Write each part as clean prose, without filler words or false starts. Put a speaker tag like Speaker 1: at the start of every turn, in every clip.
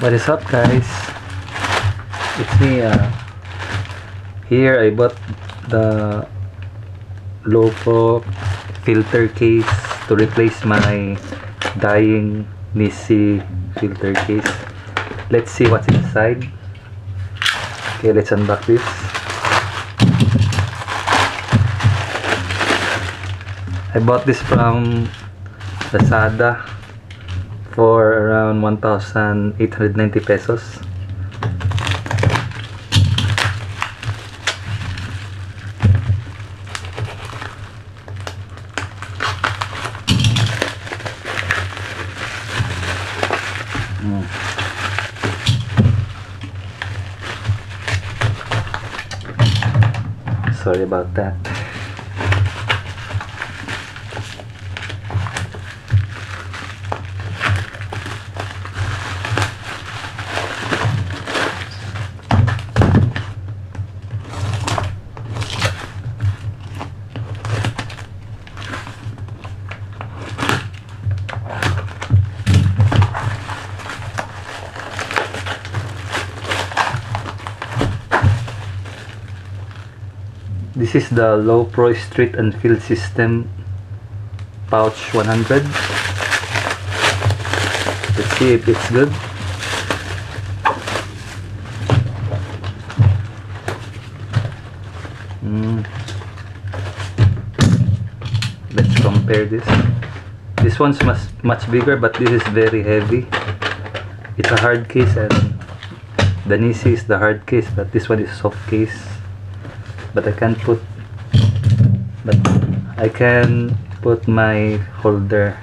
Speaker 1: What is up, guys? It's me. Here I bought the Lowepro filter case to replace my dying Nisi filter case. Let's see what's inside. Okay, let's unbox this. I bought this from Lazada for around 1,890 pesos. Sorry about that. This is the Lowepro Street and Field System pouch 100. Let's see if it's good. Let's compare this. This one's much bigger, but this is very heavy. It's a hard case, and the Nisi is the hard case, but this one is soft case. But I can put my holder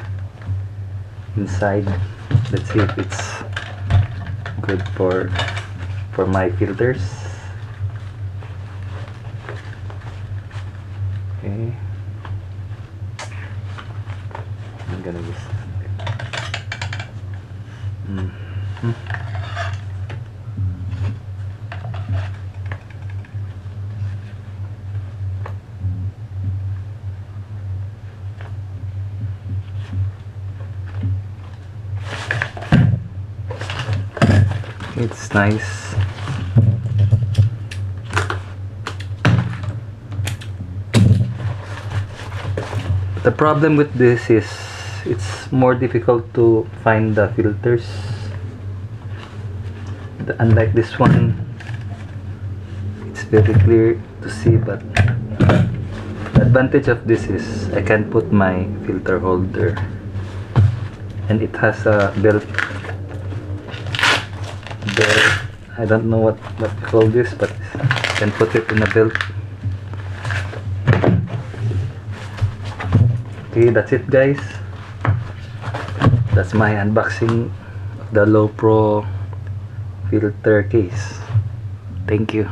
Speaker 1: inside. Let's see if it's good for my filters. Okay, I'm gonna use it's nice. The problem with this is it's more difficult to find the filters. Unlike this one, it's very clear to see, but the advantage of this is I can put my filter holder, and it has a belt. I don't know what to call this, but I can put it in a belt. Okay, that's it, guys. That's my unboxing of the Lowepro filter case. Thank you.